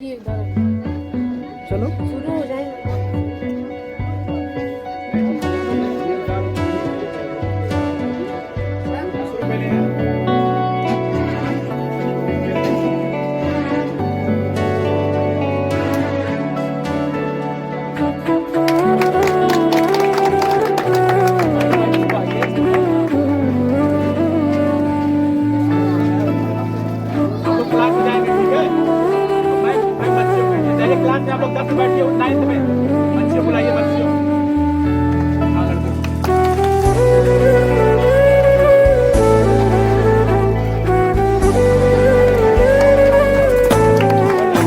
ये उधर चलो शुरू हो जाए। क्लास में जाएंगे, ठीक है? मैं बच्चे पहले क्लास में आप लोग 10 बैठिए, 9th में बच्चे बुलाइए, बच्चे हाँ, लड़के।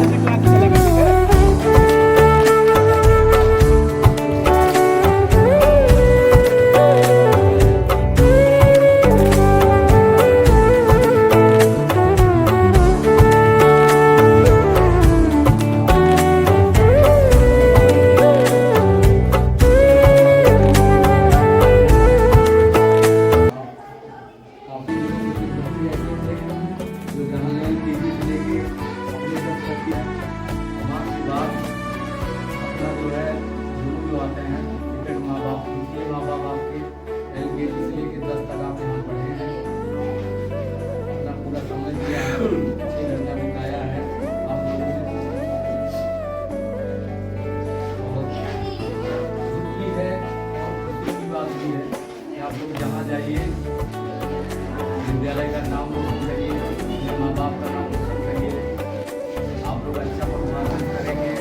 क्लास में चलेंगे, ठीक है? जो जनरल टीवी से लेके अपने तक करती है समाज की बात अपना जो है जो आते हैं टिकट माँ बाप उनके माँ बाप आपके LKG से लेके 10 तक आप यहाँ पढ़े हैं अपना पूरा समय दिया है 6 घंटा बिताया है आप लोगों ने बहुत खुशी है और खुशी की बात भी है कि आप लोग जहाँ जाइए विद्यालय का नाम रोशन करिए, अपने माँ बाप का नाम रोशन करिए, आप लोग अच्छा परफॉर्मेंस करेंगे।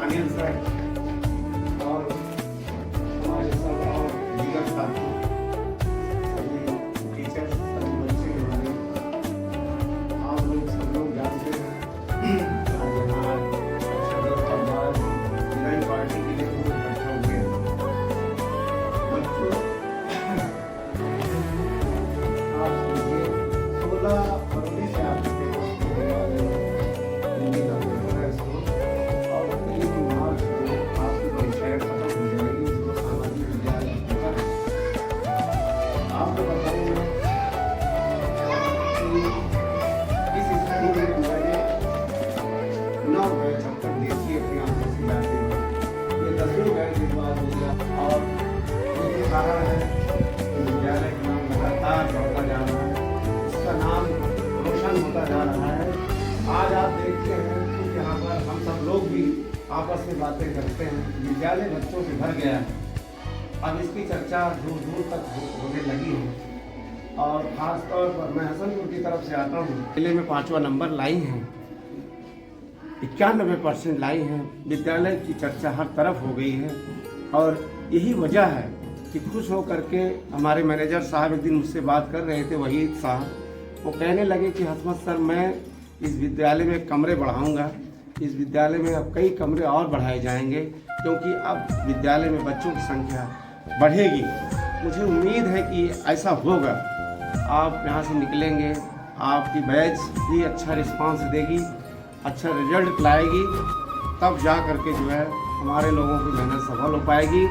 अनिल सर और हमारे सब और दीगर साथी सभी टीचर सभी बच्चे हमारे आप लोग सब लोग जानते हैं आज यहाँ अच्छा दोस्त और बाद नई पार्टी के लिए लोग इकट्ठा हो गए बच्चों आप सोचिए 16 फरवरी से आपके पेपर होने वाले हैं हिंदी का पेपर है इसको और 1 मार्च को आपकी परीक्षाएं खत्म हो जाएगी इसको सामाजिक विद्यालय पेपर आपको बताऊंगा कि इस स्टडी में मैंने 9 बैच अब तक देखी अपनी आंखों से जाते हुए ये 10वें बैच इस बार होगा और यही कारण है कि विद्यालय का नाम लगातार बढ़ता जा रहा है इसका नाम रोशन होता जा रहा है। आज आप देखते हैं कि यहाँ पर हम सब लोग भी आपस में बातें करते हैं विद्यालय बच्चों से भर गया है अब इसकी चर्चा दूर दूर तक होने लगी है और ख़ास तौर पर मैं हसनपुर की तरफ से आता हूँ जिले में 5वां नंबर लाई हैं 91% लाई हैं विद्यालय की चर्चा हर तरफ हो गई है और यही वजह है कि खुश होकर के हमारे मैनेजर साहब एक दिन मुझसे बात कर रहे थे वहीद साहब वो कहने लगे कि हसमत सर मैं इस विद्यालय में कमरे बढ़ाऊंगा इस विद्यालय में अब कई कमरे और बढ़ाए जाएंगे क्योंकि अब विद्यालय में बच्चों की संख्या बढ़ेगी मुझे उम्मीद है कि ऐसा होगा आप यहाँ से निकलेंगे आपकी बैच भी अच्छा रिस्पांस देगी अच्छा रिजल्ट लाएगी तब जा करके जो है हमारे लोगों की मेहनत सफल हो पाएगी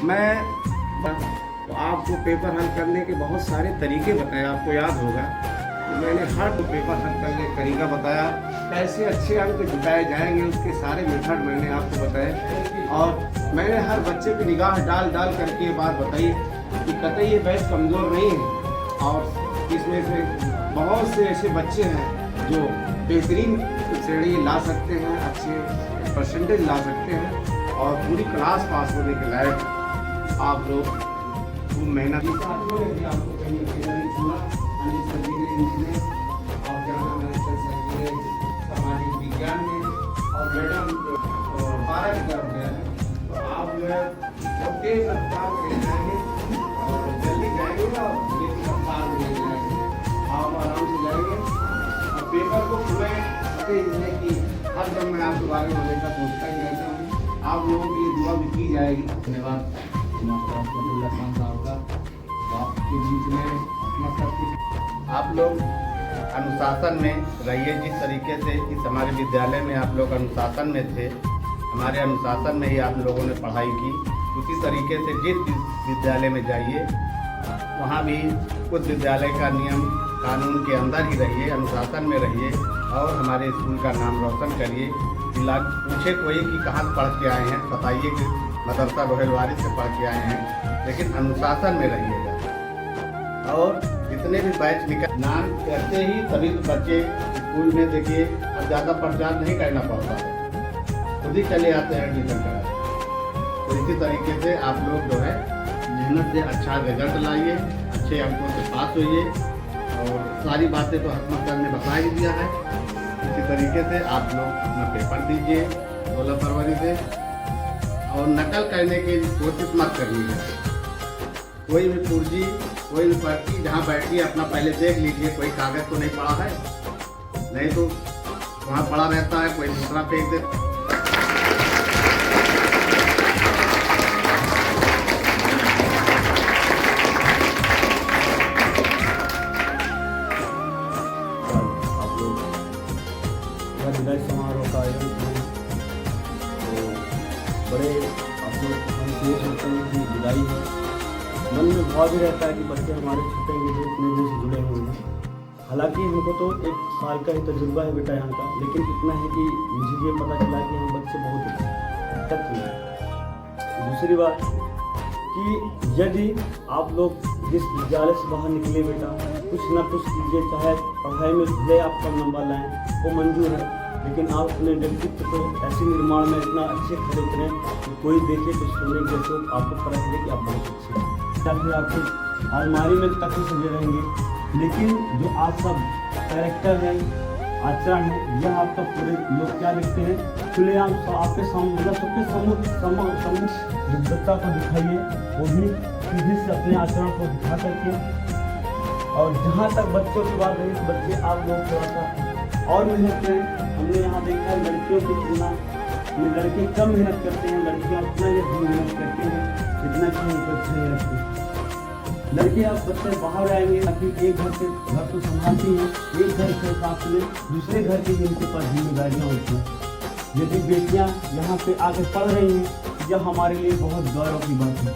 मैं तो आपको पेपर हल करने के बहुत सारे तरीके बताए आपको याद होगा मैंने हर पेपर हल करने का तरीका बताया कैसे अच्छे अंक जुटाए जाएंगे उसके सारे मेथड मैंने आपको बताए और मैंने हर बच्चे की निगाह डाल डाल करके ये बात बताई कि कतई ये बैच कमज़ोर नहीं है और इसमें से बहुत से ऐसे बच्चे हैं जो बेहतरीन श्रेणी ला सकते हैं अच्छे परसेंटेज ला सकते हैं और पूरी क्लास पास होने के लायक आप लोग खूब मेहनत आपको कहीं सुना में और क्या नाम है सामाजिक विज्ञान में और मैडम 12 की तरफ गया है। तो आप जो है तेज रफ्तार से जाएंगे और जल्दी जाएंगे और तेज रफ्तार में ले जाएंगे, आप आराम से जाएंगे और पेपर को पूरे इसलिए कि हर जब मैं आपके बारे में हमेशा सोचता ही रहता हूँ, आप लोगों की दुआ भी की जाएगी। धन्यवाद मास्टर अब्दुल्ला खान साहब का, आपके बीच में अपना सब कुछ। आप लोग अनुशासन में रहिए, जिस तरीके से इस हमारे विद्यालय में आप लोग अनुशासन में थे, हमारे अनुशासन में ही आप लोगों ने पढ़ाई की, उसी तरीके से जिस विद्यालय में जाइए वहाँ भी उस विद्यालय का नियम कानून के अंदर ही रहिए, अनुशासन में रहिए और हमारे स्कूल का नाम रोशन करिए। पूछे कोई कि कहाँ से पढ़ के आए हैं, बताइए कि मदरसा रोहेल वारिस से पढ़ के आए हैं, लेकिन अनुशासन में रहिएगा। और जितने भी बैच निकल नाम करते ही सभी बच्चे स्कूल में देखिए अब ज़्यादा प्रचार नहीं करना पड़ता है, खुद ही चले आते हैं एडमिशन कराने। तो इसी तरीके से आप लोग जो है मेहनत से अच्छा रिजल्ट लाइए, अच्छे अंकों से पास होइए और सारी बातें तो हसमत सर ने बता ही दिया है। इसी तरीके से आप लोग अपना पेपर दीजिए 16 फरवरी से और नकल करने की कोशिश मत करिएगा। कोई भी पुर्जी कोई भी पर्ची जहाँ बैठिए अपना पहले देख लीजिए कोई कागज़ तो नहीं पड़ा है, नहीं तो वहाँ पड़ा रहता है, कोई दूसरा फेंक दे। विदाई समारोह का आयोजन करें तो बड़े आप लोग हम सोच होते हैं कि विदाई है, मन में भाव भी रहता है कि बच्चे हमारे छूटेंगे जो इतने दिन से जुड़े हुए हैं। हालांकि हमको तो 1 साल का ही तजुर्बा है बेटा यहाँ का, लेकिन इतना है कि मुझे ये पता चला कि हम बच्चे बहुत तक हैं। दूसरी बात कि यदि आप लोग जिस विद्यालय से बाहर निकले बेटा कुछ ना कुछ कीजिए, चाहे पढ़ाई में भले आप कम नंबर लाएँ वो मंजूर है, लेकिन आप अपने व्यक्तित्व को ऐसे निर्माण में इतना अच्छे खड़े करें कि कोई देखे तो सोने के तो आपको पता चले कि आप बहुत अच्छे हैं। ताकि आपको अलमारी में तक सजे रहेंगे, लेकिन जो आप सब कैरेक्टर है, आचरण है, यह आपका पूरे लोग क्या देखते हैं खुलेआम आपके सामने, मतलब सबके सम्मुख विद्वत्ता को दिखाइए, वो भी सीधे से अपने आचरण को दिखा करके। और जहाँ तक बच्चों की बात रही, बच्चे आप लोग थोड़ा सा और मेहनत करें। हमने यहाँ देखा है लड़कियों की तुलना में लड़के कम मेहनत करते हैं, लड़कियाँ उतना ही मेहनत करती हैं जितना कि उनको अच्छे मेहनत करते हैं। लड़के आप बच्चे बाहर आएंगे ताकि एक घर से घर को संभालती हैं, एक घर के साथ में दूसरे घर की भी उनके पास जिम्मेदारियाँ होती हैं। यदि बेटियाँ यहाँ पे आके पढ़ रही हैं, यह हमारे लिए बहुत गौरव की बात है।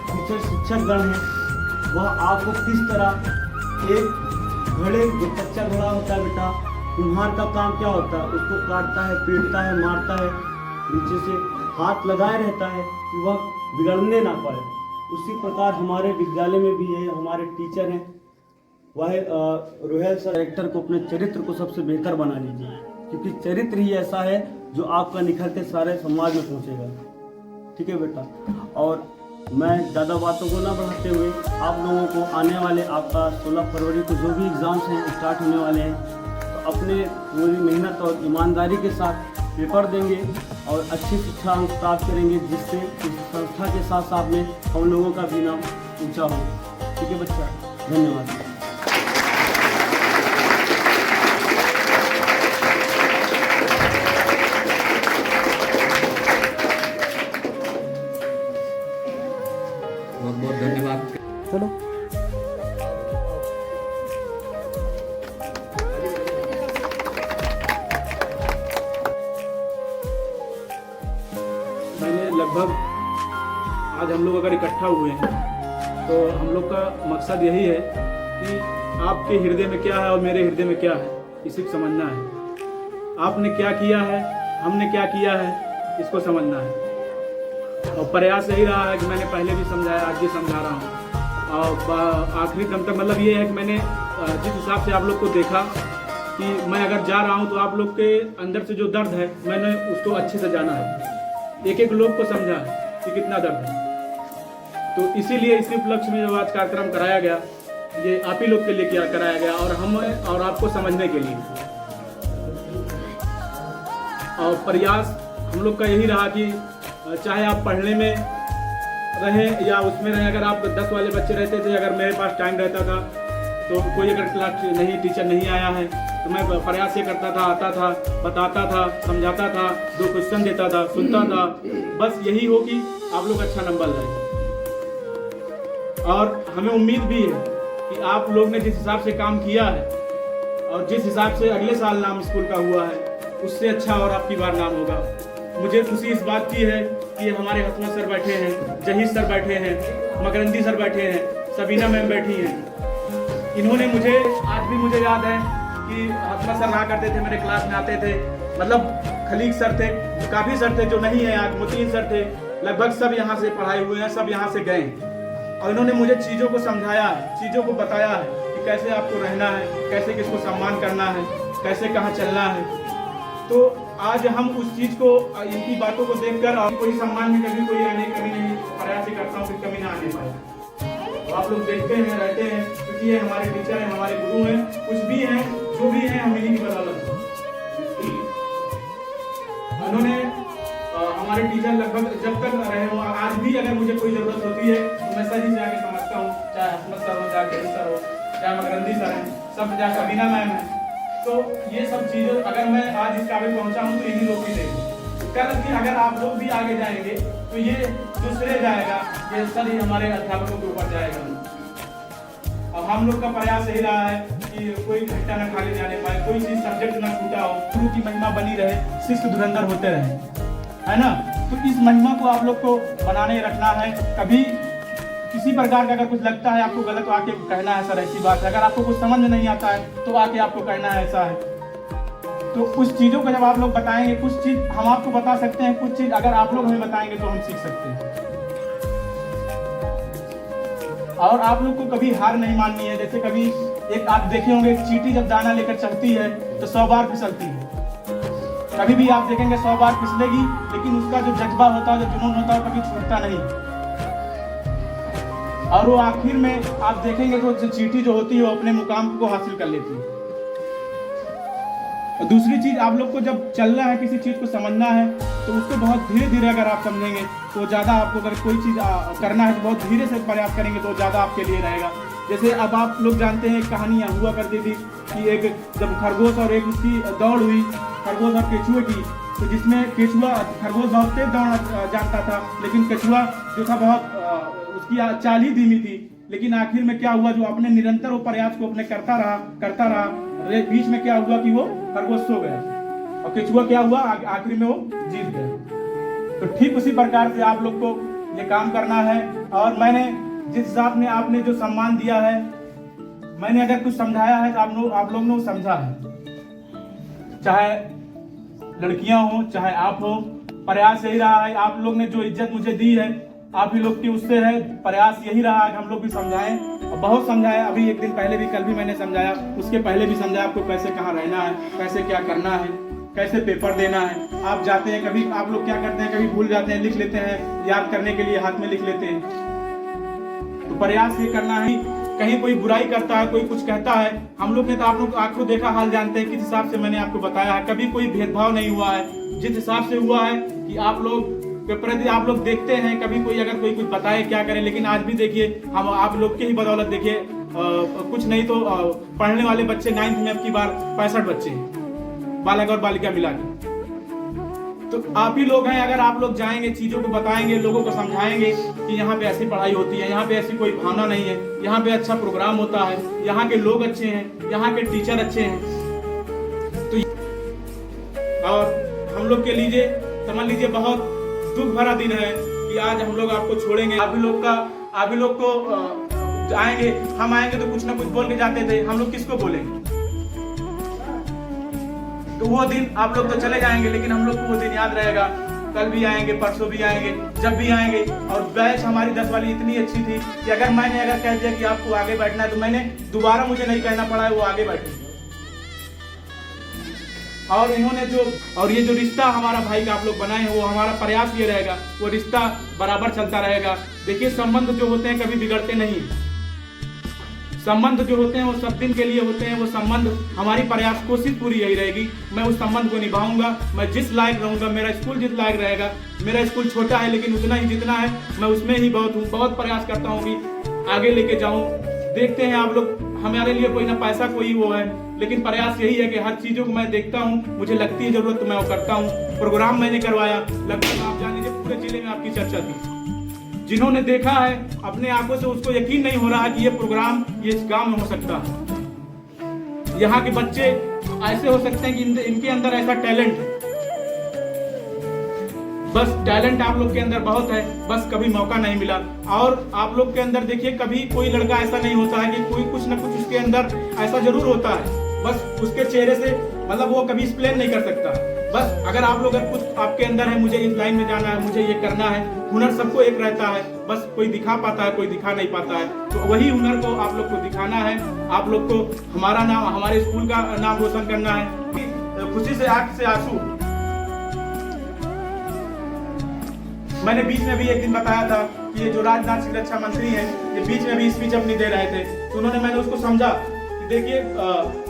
टीचर शिक्षकगण हैं, वह आपको किस तरह एक घोड़े जो कच्चा घोड़ा होता है बेटा, कुम्हार का काम क्या होता है, उसको काटता है, पीटता है, मारता है, नीचे से हाथ लगाए रहता है कि वह बिगड़ने ना पाए। उसी प्रकार हमारे विद्यालय में भी है, हमारे टीचर हैं, वह रोहेल सर कैरेक्टर को, अपने चरित्र को सबसे बेहतर बना लीजिए, क्योंकि चरित्र ही ऐसा है जो आपका निखर के सारे समाज में पहुँचेगा। ठीक है बेटा। और मैं ज़्यादा बातों को ना बढ़ाते हुए आप लोगों को आने वाले आपका 16 फरवरी को जो भी एग्ज़ाम्स हैं स्टार्ट होने वाले हैं, तो अपने पूरी मेहनत और ईमानदारी के साथ पेपर देंगे और अच्छी शिक्षा हम प्राप्त करेंगे, जिससे इस संस्था के साथ साथ में हम लोगों का भी नाम ऊँचा हो। ठीक है बच्चा, धन्यवाद। बहुत बहुत धन्यवाद। चलो मैंने लगभग आज हम लोग अगर इकट्ठा हुए हैं तो हम लोग का मकसद यही है कि आपके हृदय में क्या है और मेरे हृदय में क्या है, इसी को समझना है। आपने क्या किया है, हमने क्या किया है, इसको समझना है। और प्रयास यही रहा है कि मैंने पहले भी समझाया, आज भी समझा रहा हूँ और आखिरी दम तक। मतलब ये है कि मैंने जिस हिसाब से आप लोग को देखा कि मैं अगर जा रहा हूँ तो आप लोग के अंदर से जो दर्द है मैंने उसको अच्छे से जाना है, एक एक लोग को समझा कि कितना दर्द है। तो इसीलिए इसी उपलक्ष्य में जो आज कार्यक्रम कराया गया ये आप ही लोग के लिए किया कराया गया और हम और आपको समझने के लिए। और प्रयास हम लोग का यही रहा कि चाहे आप पढ़ने में रहें या उसमें रहें, अगर आप 10 वाले बच्चे रहते थे, अगर मेरे पास टाइम रहता था तो कोई अगर क्लास नहीं टीचर नहीं आया है तो मैं प्रयास ये करता था, आता था, बताता था, समझाता था, 2 क्वेश्चन देता था, सुनता था, बस यही हो कि आप लोग अच्छा नंबर लाएं। और हमें उम्मीद भी है कि आप लोग ने जिस हिसाब से काम किया है और जिस हिसाब से अगले साल नाम स्कूल का हुआ है उससे अच्छा और आपकी बार नाम होगा। मुझे खुशी इस बात की है कि हमारे हसमत सर बैठे हैं, जहीद सर बैठे हैं, मकरंदी सर बैठे हैं, सबीना मैम बैठी हैं। इन्होंने मुझे आज भी मुझे याद है कि हसमत सर रहा करते थे, मेरे क्लास में आते थे, मतलब खलीक सर थे, काफ़ी सर थे जो नहीं है आज, मुतीन सर थे, लगभग सब यहाँ से पढ़ाए हुए हैं, सब यहाँ से गए और इन्होंने मुझे चीज़ों को समझाया है, चीज़ों को बताया है कि कैसे आपको रहना है, कैसे किसको सम्मान करना है, कैसे कहाँ चलना है। तो आज हम उस चीज़ को, इनकी बातों को देखकर और कोई सम्मान में कभी कोई आने कभी नहीं प्रयास ही करता हूँ कि कभी ना आने पाए। तो आप लोग देखते हैं, रहते हैं, क्योंकि ये हमारे टीचर हैं, हमारे गुरु हैं, कुछ भी हैं, जो भी हैं, हम इन्हीं की बदौलत। उन्होंने हमारे टीचर लगभग जब तक रहे हो, आज भी अगर मुझे कोई जरूरत होती है तो मैं सही से आके समझता हूँ, चाहे हसमत सर हो, चाहे जहीद सर हो, चाहे मकरंदी सर हैं, सब, चाहे सबीना मैम है। तो ये सब चीज़ें अगर मैं आज इस काबिल पहुँचा हूँ तो इन्हीं लोग भी देंगे। कल कि अगर आप लोग भी आगे जाएंगे तो ये दूसरे जाएगा, ये सर ही हमारे अध्यापकों के ऊपर जाएगा। अब हम लोग का प्रयास यही रहा है कि कोई घंटा ना खाली जाने पाए, कोई चीज सब्जेक्ट ना छूटा हो, गुरु की महिमा बनी रहे, शिष्य धुरंधर होते रहे, है ना। तो इस महिमा को आप लोग को बनाने रखना है। कभी किसी प्रकार का अगर कुछ लगता है आपको गलत, तो आके कहना है सर ऐसी बात है। अगर आपको कुछ समझ में नहीं आता है तो आके आपको कहना है ऐसा है। तो उस चीज़ों को जब आप लोग बताएंगे, कुछ चीज़ हम आपको बता सकते हैं, कुछ चीज़ अगर आप लोग हमें बताएंगे तो हम सीख सकते हैं। और आप लोग को कभी हार नहीं माननी है। जैसे कभी एक आप देखे होंगे, एक चींटी जब दाना लेकर चढ़ती है तो 100 बार फिसलती है। कभी भी आप देखेंगे 100 बार फिसलेगी, लेकिन उसका जो जज्बा होता है, जो जुनून होता है, कभी छूटता नहीं। और वो आखिर में आप देखेंगे तो चींटी जो होती है वो अपने मुकाम को हासिल कर लेती है। और दूसरी चीज, आप लोग को जब चलना है, किसी चीज को समझना है, तो उसको बहुत धीरे धीरे अगर आप समझेंगे तो ज़्यादा आपको, अगर कोई चीज़ करना है तो बहुत धीरे से प्रयास करेंगे तो ज़्यादा आपके लिए रहेगा। जैसे अब आप लोग जानते हैं, कहानियाँ हुआ करती थी कि एक जब खरगोश और एक उसकी दौड़ हुई, खरगोश और केचुए की, तो जिसमें केचुआ, खरगोश बहुत तेज दौड़ जानता था, लेकिन केचुआ जो था बहुत उसकी चाल ही धीमी थी। लेकिन आखिर में क्या हुआ, जो अपने निरंतर वो प्रयास को अपने करता रहा, बीच में क्या हुआ कि वो खरगोश सो गया और केचुआ क्या हुआ, आखिर में वो जीत गया। तो ठीक उसी प्रकार से आप लोग को ये काम करना है। और मैंने जिस हिसाब ने आपने जो सम्मान दिया है, मैंने अगर कुछ समझाया है तो आप लोग ने समझा है, चाहे लड़कियां हो चाहे आप हो, प्रयास यही रहा है। आप लोग ने जो इज्जत मुझे दी है आप ही लोग की उससे है, प्रयास यही रहा है कि हम लोग भी समझाएं, और बहुत समझाया। अभी एक दिन पहले भी, कल भी मैंने समझाया, उसके पहले भी समझाया आपको कैसे कहाँ रहना है, कैसे क्या करना है, कैसे पेपर देना है। आप जाते हैं, कभी आप लोग क्या करते हैं, कभी भूल जाते हैं, लिख लेते हैं, याद करने के लिए हाथ में लिख लेते हैं। तो प्रयास ये करना है। कहीं कोई बुराई करता है, कोई कुछ कहता है, हम लोग ने तो आप लोग आंखों देखा हाल जानते हैं किस हिसाब से मैंने आपको बताया है। कभी कोई भेदभाव नहीं हुआ है, जिस हिसाब से हुआ है कि आप लोग के प्रति आप लोग देखते हैं, कभी कोई अगर कोई कुछ बताए क्या करे। लेकिन आज भी देखिए, हम आप लोग के ही बदौलत देखिए, कुछ नहीं तो पढ़ने वाले बच्चे 9th में अब की बार 65 बच्चे, बालक और बालिका मिला के। तो आप ही लोग हैं, अगर आप लोग जाएंगे, चीज़ों को बताएंगे, लोगों को समझाएंगे कि यहाँ पे ऐसी पढ़ाई होती है, यहाँ पे ऐसी कोई भावना नहीं है, यहाँ पे अच्छा प्रोग्राम होता है, यहाँ के लोग अच्छे हैं, यहाँ के टीचर अच्छे हैं। तो और हम लोग के लिए समझ लीजिए बहुत दुख भरा दिन है कि आज हम लोग आपको छोड़ेंगे। आप ही लोग को आएंगे, हम आएंगे तो कुछ ना कुछ बोल के जाते थे, हम लोग किसको बोलेंगे। तो वो दिन आप लोग तो चले जाएंगे, लेकिन हम लोग को वो दिन याद रहेगा। कल भी आएंगे, परसों भी आएंगे, जब भी आएंगे। और बैच हमारी 10 वाली इतनी अच्छी थी कि अगर मैंने कह दिया कि आपको आगे बैठना है, तो मैंने दोबारा मुझे नहीं कहना पड़ा है, वो आगे बैठे। और इन्होंने और ये जो रिश्ता हमारा भाई का आप लोग बनाए हैं, वो हमारा प्रयास ये रहेगा, वो रिश्ता बराबर चलता रहेगा। देखिए, संबंध जो होते हैं कभी बिगड़ते नहीं, संबंध जो होते हैं वो सब दिन के लिए होते हैं। वो संबंध हमारी प्रयास कोशिश पूरी यही रहेगी, मैं उस संबंध को निभाऊंगा। मैं जिस लायक रहूंगा, मेरा स्कूल जिस लायक रहेगा, मेरा स्कूल छोटा है लेकिन उतना ही जितना है मैं उसमें ही बहुत प्रयास करता हूँ कि आगे लेके जाऊँ। देखते हैं आप लोग, हमारे लिए कोई ना पैसा कोई वो है, लेकिन प्रयास यही है कि हर चीज़ों को मैं देखता हूँ, मुझे लगती है ज़रूरत तो मैं वो करता हूँ। प्रोग्राम मैंने करवाया, लगभग आप जान लीजिए पूरे जिले में आपकी चर्चा थी। जिन्होंने देखा है अपने आंखों से उसको यकीन नहीं हो रहा है कि ये प्रोग्राम ये इस गांव में हो सकता है। यहाँ के बच्चे ऐसे हो सकते हैं कि इनके अंदर ऐसा टैलेंट है, बस टैलेंट आप लोग के अंदर बहुत है, बस कभी मौका नहीं मिला। और आप लोग के अंदर देखिए, कभी कोई लड़का ऐसा नहीं होता है कि कोई कुछ ना कुछ उसके अंदर ऐसा जरूर होता है, बस उसके चेहरे से मतलब वो कभी एक्सप्लेन नहीं कर सकता। बस अगर आप लोग कुछ आपके अंदर है, मुझे इस लाइन में जाना है, मुझे ये करना है, हुनर सबको एक रहता है, बस कोई दिखा पाता है, कोई दिखा नहीं पाता है, तो वही हुनर को आप लोग को दिखाना है। आप लोग को हमारा नाम, हमारे स्कूल का नाम रोशन करना है। खुशी से आंख से आंसू, मैंने बीच में भी एक दिन बताया था कि ये जो राजनाथ सिंह रक्षा मंत्री हैं, ये बीच में भी स्पीच अपनी दे रहे थे, तो उन्होंने, मैंने उसको समझा कि देखिए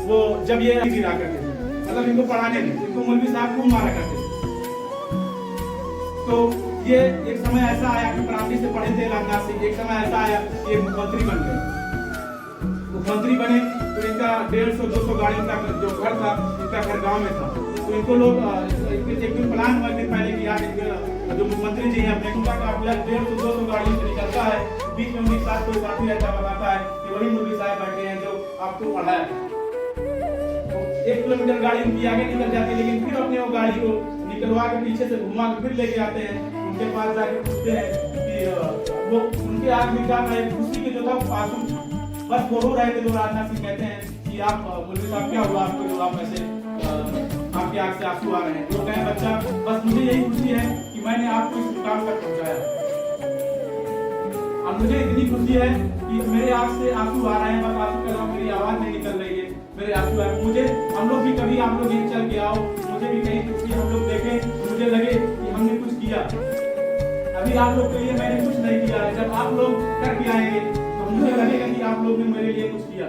वो जब ये गिरा करते थे, मतलब इनको पढ़ाने में, इनको मौलवी साहब खूब मारा करते थे। तो ये एक समय ऐसा आया कि प्राइमरी से पढ़े थे राजनाथ सिंह, एक समय ऐसा आया कि ये मुख्यमंत्री बन गए। मुख्यमंत्री बने तो इनका 150-200 गाड़ी का जो घर था, इनका घर गाँव में था, तो इनको लोग एक दिन प्लान हुआ दिन पहले कि यार जो मुख्यमंत्री जी हैं अपने उनका 150-200 गाड़ी से निकलता है, बीच में उनके साथ कोई साथी रहता बताता है कि वही मौलवी साहब बैठे हैं जो आपको पढ़ाया। तो 1 किलोमीटर गाड़ी उनकी आगे निकल जाती है, लेकिन फिर अपने वो गाड़ी को निकलवा के पीछे से घुमा के फिर लेके आते हैं, उनके पास जाके पूछते हैं कि वो उनके आग में क्या है, खुशी के जो था आंसू बस वो रो रहे थे। तो राजनाथ सिंह कहते हैं कि आप मौलवी साहब क्या हुआ आपको, जो आप ऐसे आपके आंख से आंसू आ रहे हैं? तो कहें बच्चा, बस मुझे यही खुशी है कि मैंने आपको इस मुकाम तक पहुंचाया। अब मुझे इतनी खुशी है कि मेरे आंख से आंसू आ रहे हैं, बस आंसू के अलावा मेरी आवाज नहीं निकल रही है, मेरे आंसू है। मुझे हम लोग भी कभी आप लोग यहीं चल के आओ, मुझे भी कहीं खुशी हम लोग देखें, मुझे लगे कि हमने कुछ किया। अभी आप लोग के लिए मैंने कुछ नहीं किया है, जब आप लोग करके आएंगे तो मुझे लगेगा कि आप लोग ने मेरे लिए कुछ किया।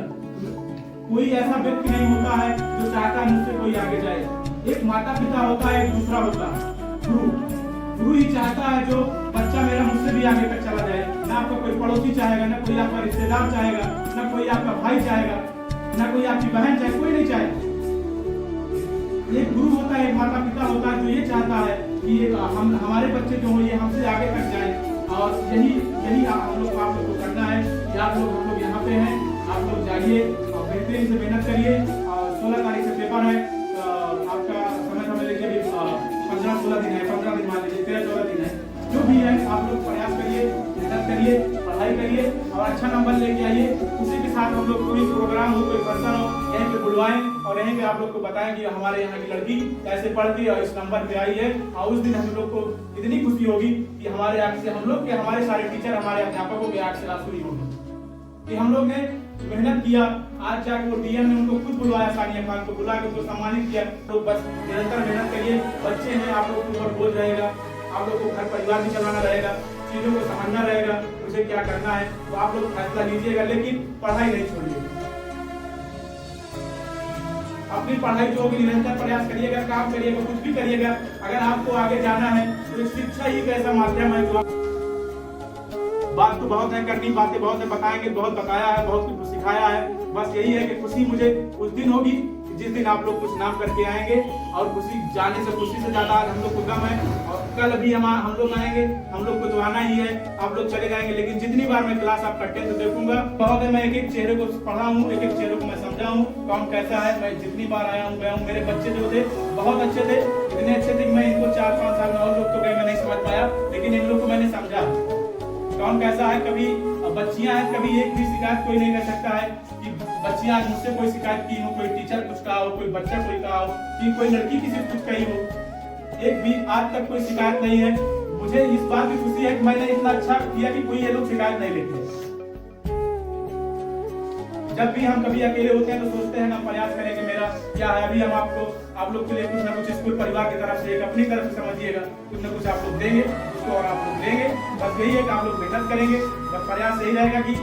कोई ऐसा व्यक्ति नहीं होता है जो चाहता है मुझसे कोई आगे जाए। एक माता पिता होता है, एक दूसरा होता है गुरु ही चाहता है जो बच्चा मेरा मुझसे भी आगे तक चला जाए। ना आपका कोई पड़ोसी चाहेगा, ना कोई आपका रिश्तेदार चाहेगा, ना कोई आपका भाई चाहेगा, ना कोई आपकी बहन चाहे, कोई नहीं चाहेगा। एक गुरु होता है, एक माता पिता होता है जो ये चाहता है कि हम हमारे बच्चे जो हो ये हमसे आगे तक जाए। और यही हम लोग को आप लोग को करना है कि आप लोग हम लोग यहाँ पे हैं, आप लोग जाइए और बेहतरीन से मेहनत करिए। 16 तारीख से पेपर है, आपका समय लेके अभी 15-16 दिन है, 15 दिन मान लीजिए, 13-14 दिन है, जो भी है आप लोग प्रयास करिए, मेहनत करिए, पढ़ाई करिए और अच्छा नंबर लेके आइए। उसी के साथ हम लोग कोई प्रोग्राम हो, कोई फंक्शन हो, यहीं पे बुलवाएं और यहीं पे आप लोग को बताएं कि हमारे यहाँ की लड़की कैसे पढ़ती है और इस नंबर पे आई है। और उस दिन हम लोग को इतनी खुशी होगी कि हमारे आँख से हम लोग के, हमारे सारे टीचर, हमारे अध्यापकों के आँख से आंसू ही होंगे कि हम लोग ने मेहनत किया। आज जाके वो डीएम ने उनको खुद बुलवाया, सानिया खान को बुला के उनको सम्मानित किया। तो बस निरंतर मेहनत करिए, बच्चे हैं, आप लोग के ऊपर बोझ रहेगा, आप लोग को घर परिवार भी चलाना रहेगा, चीजों को समझना रहेगा, मुझे क्या करना है, तो आप लोग फैसला लीजिएगा, लेकिन पढ़ाई नहीं छोड़िएगा। अपनी पढ़ाई जो होगी निरंतर प्रयास करिएगा, काम करिएगा, कुछ भी करिएगा। अगर आपको आगे जाना है तो शिक्षा ही एक ऐसा माध्यम है जो बात तो बहुत है करनी, बातें बहुत है, बताएंगे, बहुत बताया है, बहुत कुछ सिखाया है। बस यही है कि खुशी मुझे उस दिन होगी जिस दिन आप लोग कुछ नाम करके आएंगे। और खुशी जाने से, खुशी से ज्यादा हम लोग को गम है। और कल भी हम लोग आएंगे, हम लोग को तो आना ही है, आप लोग चले जाएंगे। लेकिन जितनी बार मैं क्लास आपका 10th देखूंगा, बहुत है, मैं एक चेहरे को पढ़ा हूँ, एक चेहरे को मैं समझा हूँ, कौन कैसा है। मैं जितनी बार आया हूँ गया हूँ, मेरे बच्चे जो थे बहुत अच्छे थे, इतने अच्छे थे कि मैं इनको 4-5 साल में, और लोग तो गए मैं नहीं समझ पाया, लेकिन इन लोग को मैंने समझा कौन कैसा है। कभी बच्चियां हैं, कभी एक भी शिकायत कोई नहीं कर सकता है कि बच्चियां आज मुझसे कोई शिकायत की हो, कोई टीचर कुछ कहा हो, कोई बच्चा कोई कहा हो, कि कोई लड़की किसी कुछ कही हो, एक भी आज तक कोई शिकायत नहीं है। मुझे इस बात की खुशी है कि मैंने इतना अच्छा किया कि कोई ये लोग शिकायत नहीं लेते। जब भी हम कभी अकेले होते हैं तो सोचते हैं ना, प्रयास करें कि मेरा क्या है। अभी हम आप लोग के लिए कुछ ना कुछ स्कूल परिवार की तरफ से, एक अपनी तरफ से समझिएगा, कुछ ना कुछ आप लोग देंगे, उसको और आप लोग देंगे। बस यही है कि आप लोग मेहनत करेंगे, बस प्रयास यही रहेगा कि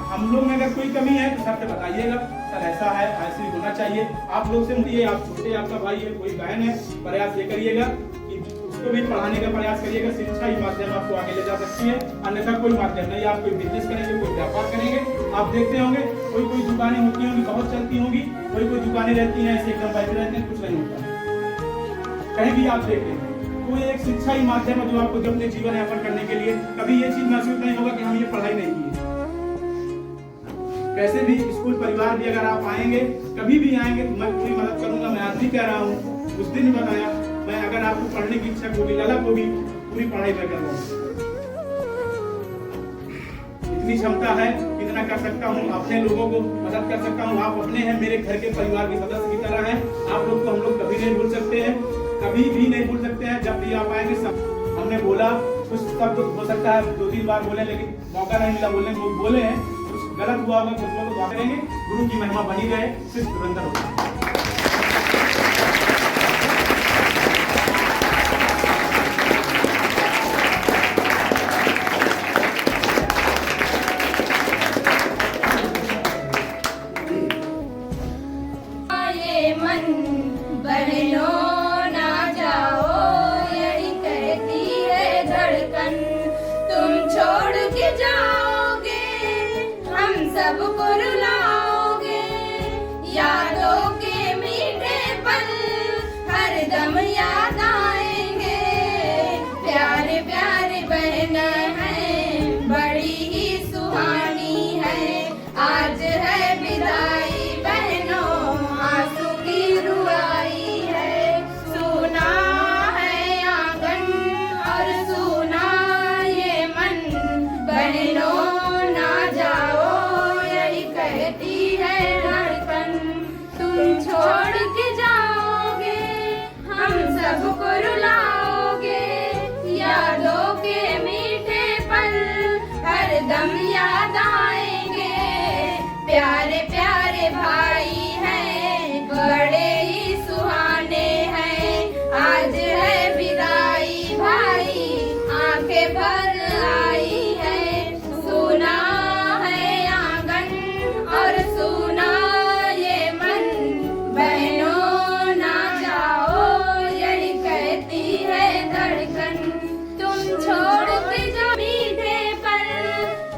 हम लोग में अगर कोई कमी है तो सर से बताइएगा, सर ऐसा है, ऐसे ही होना चाहिए। आप लोग से मुझे, आप छोटे, आपका भाई है, कोई बहन है, प्रयास ये करिएगा कि उसको भी पढ़ाने का प्रयास करिएगा। शिक्षा ही माध्यम आपको आगे ले जा सकती है, अन्यथा कोई माध्यम नहीं। आप कोई बिजनेस करेंगे, कोई व्यापार करेंगे, आप देखते होंगे कोई दुकानें होती होंगी, बहुत चलती होंगी, कोई दुकानें रहती हैं ऐसे एकदम बैठे रहते हैं, कुछ नहीं होता। कहीं भी आप देखें, कोई एक शिक्षा ही माध्यम है जो आपको अपने जीवन यापन करने के लिए कभी ये चीज महसूस नहीं होगा कि हम ये पढ़ाई नहीं की है। कैसे भी स्कूल परिवार भी अगर आप आएंगे, कभी भी आएंगे तो मैं पूरी मदद करूंगा। मैं आज भी कह रहा हूँ, उस दिन ही बताया, मैं अगर आपको पढ़ने की इच्छा होगी, ललक होगी, पूरी पढ़ाई मैं करवाऊंगा। इतनी क्षमता है, इतना कर सकता हूँ, अपने लोगों को मदद कर सकता हूँ। आप अपने हैं, मेरे घर के परिवार के सदस्य की तरह हैं। आप लोग को हम लोग कभी नहीं भूल सकते हैं, कभी भी नहीं भूल सकते हैं। जब भी आप आएंगे, सब हमने बोला कुछ शब्द हो सकता है 2-3 बार बोले, लेकिन मौका नहीं मिला बोलने को, बोले हैं कुछ गलत हुआ होगा, कुछ लोग दुआ करेंगे। गुरु की महिमा बनी रहे, सिर्फ धुरंधर होगा। सबको रुलाओगे, यादों के मीठे पल हरदम याद आएंगे। प्यारे प्यारे बहनें हैं, बड़ी ही सुहानी है। आज है विदाई बहनों, आंसू की रुआई है। सुना है आंगन और सुना ये मन, बहनों छोड़ के जाओगे, हम सबको रुलाओगे। यादों के मीठे पल हरदम याद आएंगे। प्यारे प्यारे भाई हैं, बड़े ही सुहाने हैं। आज है विदाई भाई, आंखें भर आई है। सुना है आंगन और सुना छोड़ के जो मीठे पल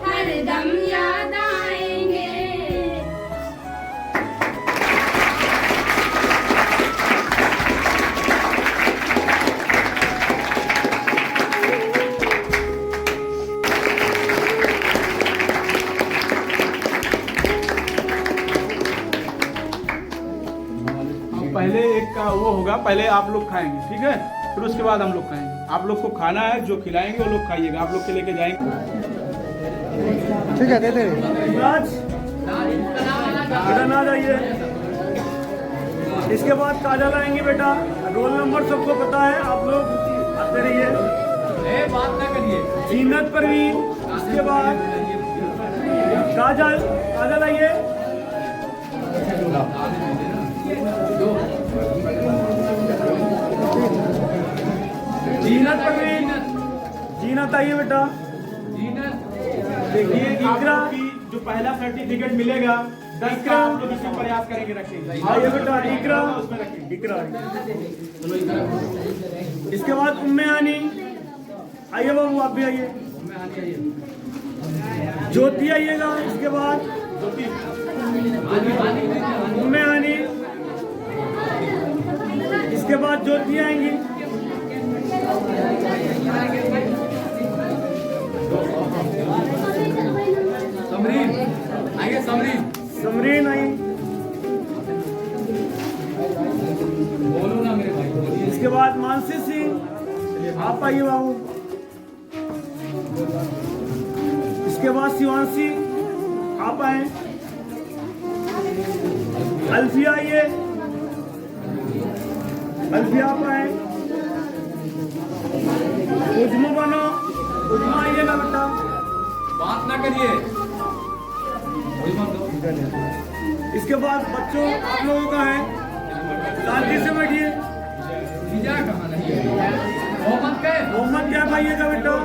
हरदम याद आएंगे। पहले एक का वो होगा, पहले आप लोग खाएंगे, ठीक है, फिर उसके बाद हम लोग खाएंगे। आप लोग को खाना है, जो खिलाएंगे वो लोग खाइएगा, आप लोग के लेके जाएंगे। ठीक है, दे दे। बेटा ना जाइए। इसके बाद काजल आएंगे बेटा। रोल नंबर सबको पता है, आप लोग आते रहिए। बात ना करिए। जीनत परवीन, इसके बाद काजल आइए। जीनत परवीन, जीनत आइए बेटा। देखिए इकरा की जो पहला सर्टिफिकेट मिलेगा 10 का आप लोग इसमें प्रयास करेंगे रखेंगे। आइए बेटा, इकरा उसमें रखेंगे। इकरा। इसके बाद उम्मे आनी आइए, बाबू आप भी आइए। ज्योति आइएगा। इसके बाद उम्मे आनी, इसके बाद ज्योति आएंगी। समरीन आइए, समरीन आई। बोलो ना मेरे भाई। इसके बाद मानसी सिंह, आप आइए बाबू। इसके बाद शिवांशी, आप आए। अल्फिया आइए, अल्फिया आप आए। उजमा बनो, उजमा आइएगा बेटा। बात ना करिए। इसके बाद बच्चों आप लोगों का है, शांति से बैठिए। मोहम्मद क्या आइएगा बेटा,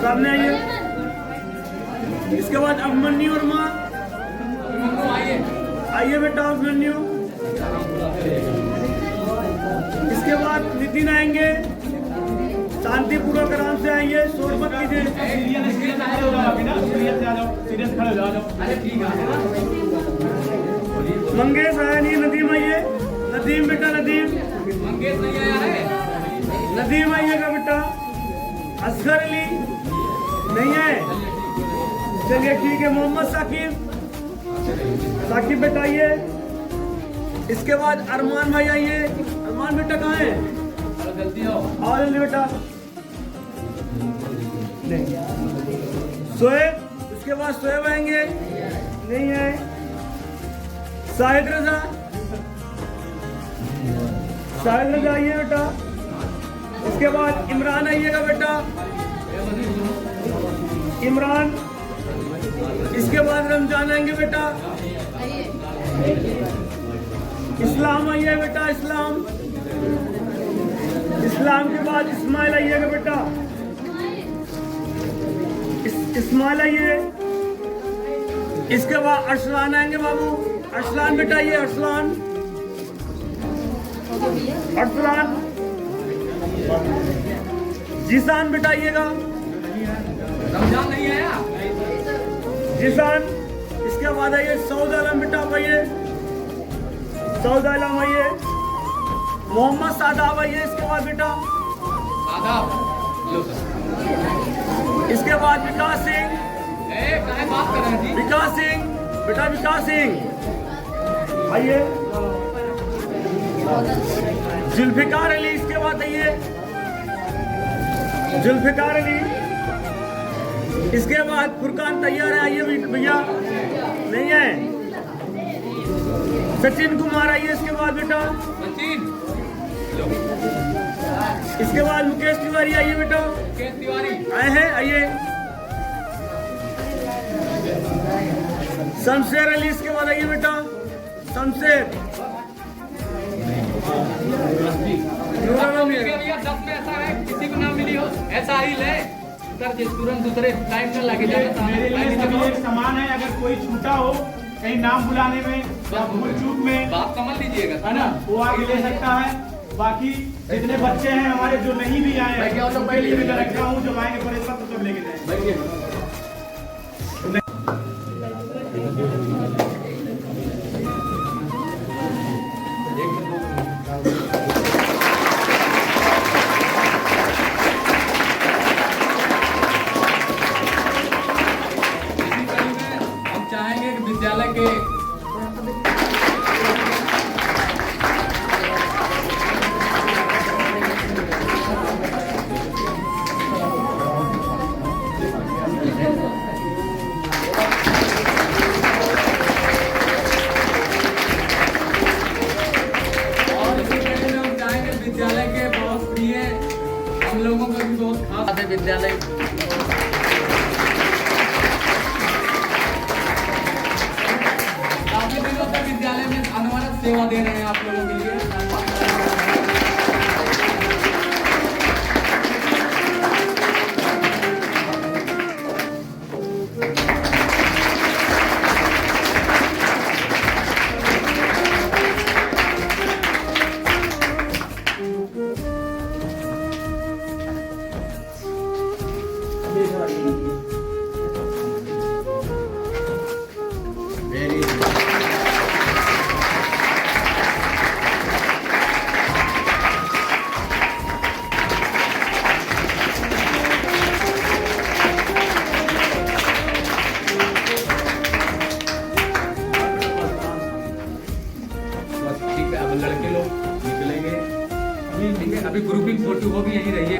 सामने आइए। इसके बाद अभिमन्यु वर्मा, आइए बेटा अभिमन्यु। इसके बाद नितिन आएंगे, शांतिपूर्वक आराम से आइए, शोर मत कीजिए। मंगेश आया नहीं, नदीम आइए, नदीम बेटा नदीम, मंगेश नहीं आया है, नदीम आइएगा बेटा। असगर अली नहीं है, चलिए ठीक है। मोहम्मद साकिब, साकिब बेटा आइए। इसके बाद अरमान भाई आइए, अरमान बेटा कहाँ है? आओ जल्दी बेटा। सोएब, इसके बाद सोएब आएंगे, नहीं है। शाहिद रजा, शाहिद रजा आइए बेटा। इसके बाद इमरान आइएगा बेटा, इमरान। इसके बाद रमजान आएंगे बेटा। इस्लाम आइए बेटा, इस्लाम। इस्लाम के बाद इस्माइल आइएगा बेटा, इस्माइल आइए। इसके बाद अरसलान आएंगे बाबू, अरसलान बेटा आइए, अरसलान, अरसलान। जीसान बेटा आइएगा, रमजान नहीं आया, जीसान। इसके बाद आइए सऊद आलम बेटा, आइए सऊद आलम आइए। मोहम्मद सादाब आइए, इसके बाद बेटा सादाब। इसके बाद विकास सिंह, बात कर रहे हैं, विकास सिंह बेटा, विकास सिंह आइए। जुल्फिकार अली, इसके बाद आइए जुल्फिकार अली। इसके बाद फुरकान तैयार है, आइए भैया, नहीं है। सचिन कुमार आइए, इसके बाद बेटा सचिन। इसके बाद मुकेश तिवारी आइए बेटा, मुकेश तिवारी आए हैं, आइए। शमशेर अली, इसके बाद आइए बेटा, शमशेर। 10 में ऐसा है, किसी को नाम मिली हो ऐसा ही ले तुरंत दूसरे टाइम में लगे जाता। मेरे लिए सभी एक समान है, अगर कोई छूटा हो कहीं नाम बुलाने में या भूल चूक में, बात समझ लीजिएगा, है ना, वो आगे ले सकता है। बाकी जितने बच्चे हैं हमारे जो नहीं भी आए हैं, उनके लिए भी रखा हूँ, जब आएंगे पर इस वक्त तो सब लेके जाएंगे। हम चाहेंगे कि विद्यालय के विद्यालय काफी दिनों तक विद्यालय में अनवरत सेवा दे रहे हैं आप लोगों के लिए। लड़के लोग निकलेंगे, ठीक है। अभी ग्रुपिंग फोटो वो भी यहीं रहिए।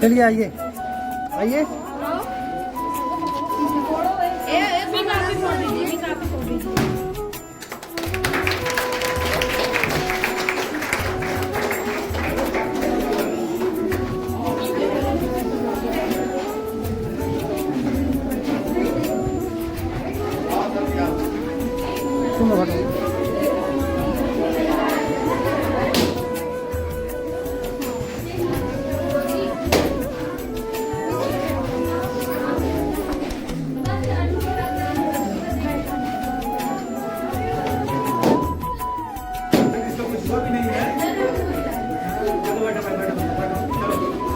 चलिए आइए आइए तुम बैठो।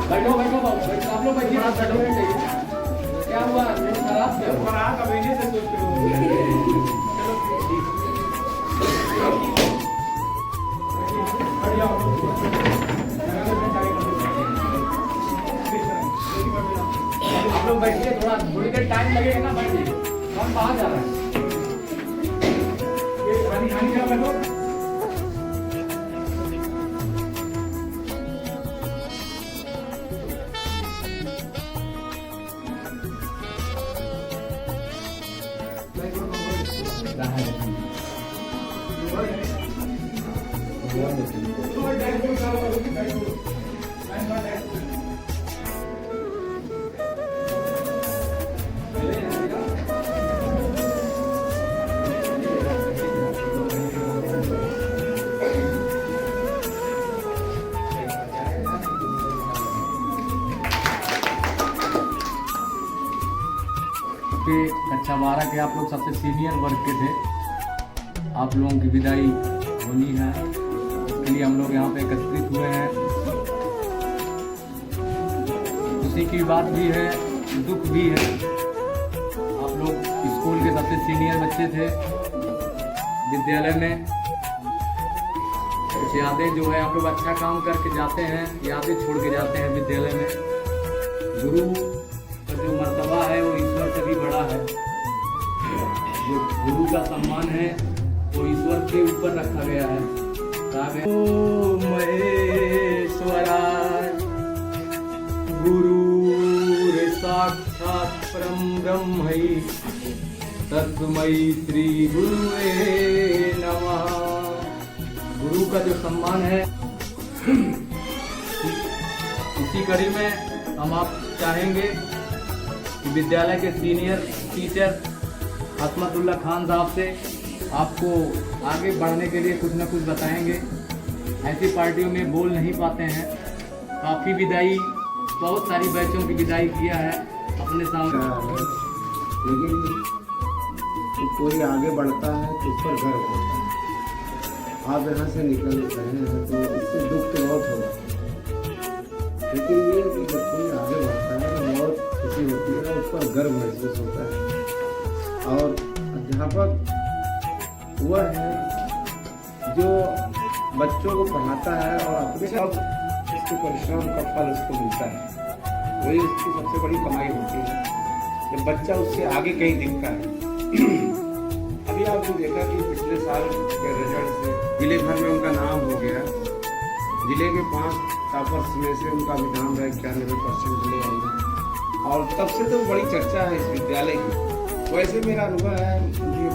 बैठो बैठो बाबू, आप लोग बैठिए, बैठो। क्या हुआ, खराब क्या हुआ? आप लोग बैठिए, थोड़ी देर टाइम लगेगा ना, बैठिए। कौन बाहर जा रहा है? खानी क्या बैठो। कक्षा 12 के आप लोग सबसे सीनियर वर्ग के थे। आप लोगों की विदाई होनी है, इसके लिए हम लोग यहाँ पे एकत्रित हुए हैं। खुशी की बात भी है, दुख भी है। आप लोग स्कूल के सबसे सीनियर बच्चे थे। विद्यालय में कुछ यादें जो है, आप लोग अच्छा काम करके जाते हैं, यादें छोड़ के जाते हैं विद्यालय में। गुरु का जो मर्तबा है वो ईश्वर से भी बड़ा है। जो गुरु का सम्मान है वो ईश्वर के ऊपर रखा गया है। ओम महेश्वराय गुरुर साक्षात् परम ब्रह्म तस्मै श्री गुरुवे नमः। गुरु का जो सम्मान है, इसी कड़ी में हम आप चाहेंगे कि विद्यालय के सीनियर टीचर असमतुल्लाह खान साहब से आपको आगे बढ़ने के लिए कुछ न कुछ बताएंगे। ऐसी पार्टियों में बोल नहीं पाते हैं। काफ़ी विदाई, बहुत सारी बैचों की विदाई किया है अपने सामने, लेकिन कोई आगे बढ़ता है तो उस पर गर्व होता है। आप यहाँ से निकल रहे हैं तो इससे दुख तो बहुत होगा, लेकिन ये कि जब कोई आगे बढ़ता है तो बहुत खुशी होती है, उस पर गर्व महसूस होता है। और अध्यापक वह है जो बच्चों को पढ़ाता है और अपने सब इसके परिश्रम का फल उसको मिलता है। वही उसकी सबसे बड़ी कमाई होती है जब बच्चा उससे आगे कहीं दिखता है। अभी आपने देखा कि पिछले साल के रिजल्ट से जिले भर में उनका नाम हो गया। जिले के 5 टॉपर्स में से उनका भी नाम है, 91% ले आएंगे। और तब से तो बड़ी चर्चा है इस विद्यालय की। वैसे मेरा अनुभव है, मुझे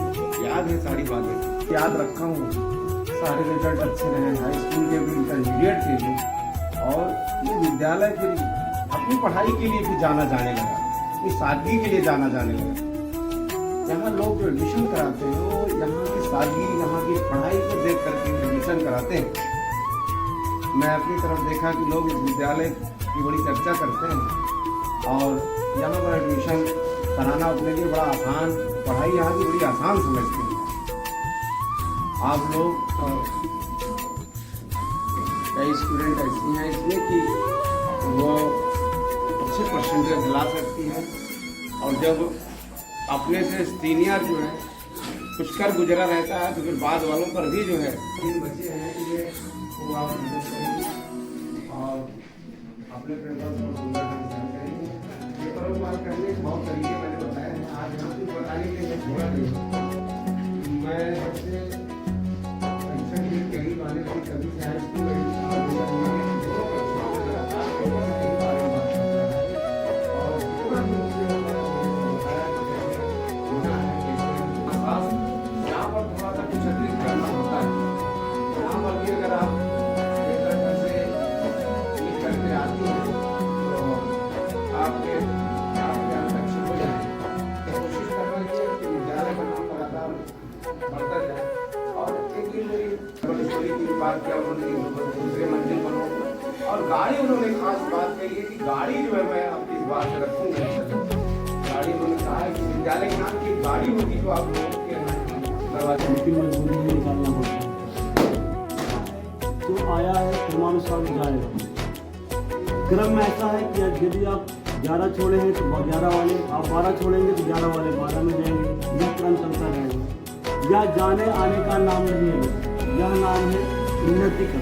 याद है सारी बातें, याद रखा हूँ। सारे रिजल्ट अच्छे रहे, हाई स्कूल के भी, इंटरमीडिएट के भी। और ये विद्यालय फिर अपनी पढ़ाई के लिए भी जाना जाने लगा, अपनी सादगी के लिए जाना जाने लगा। यहाँ लोग जो एडमिशन कराते हैं वो यहाँ की सादगी, यहाँ की पढ़ाई को देख करके एडमिशन कराते हैं। मैं अपनी तरफ देखा कि लोग इस विद्यालय की बड़ी चर्चा करते हैं और यहाँ पर एडमिशन कराना अपने लिए बड़ा आसान, पढ़ाई यहाँ की बड़ी आसान समझते हैं। आप लोग कई स्टूडेंट ऐसी हैं इसमें कि वो अच्छे परसेंटेज ला सकती है, और जब अपने से सीनियर जो है कुछ कर गुजरा रहता है तो फिर बाद वालों पर भी जो है तीन बच्चे हैं ये वो आप मदद करेंगे और अपने पेपर को सुंदर ढंग से करेंगे। पेपरों को करने के बहुत तरीके मैंने बताए हैं, आज यहाँ कुछ बताने के लिए थोड़ा नहीं। मैं सबसे परीक्षा के लिए करीब आने वाली कभी से हाई स्कूल बढ़ता जाए। मेरी स्टोरी की बात किया उन्होंने, दूसरे मंजिल पर और गाड़ी उन्होंने खास बात कही है कि गाड़ी जो है मैं आपकी इस बात से रखूँगा। गाड़ी उन्होंने कहा है कि विद्यालय के नाम की गाड़ी होगी जो आप लोगों के दरवाजे उनकी मजबूरी में निकालना पड़ता है। तो आया है क्रमानुसार जाएगा। क्रम ऐसा है कि यदि आप 11 छोड़े हैं तो 11 वाले, आप 12 छोड़ेंगे तो 11 वाले 12 में जाएंगे। यह क्रम चलता रहेगा। यह जाने आने का नाम नहीं है, यह नाम है उन्नति का।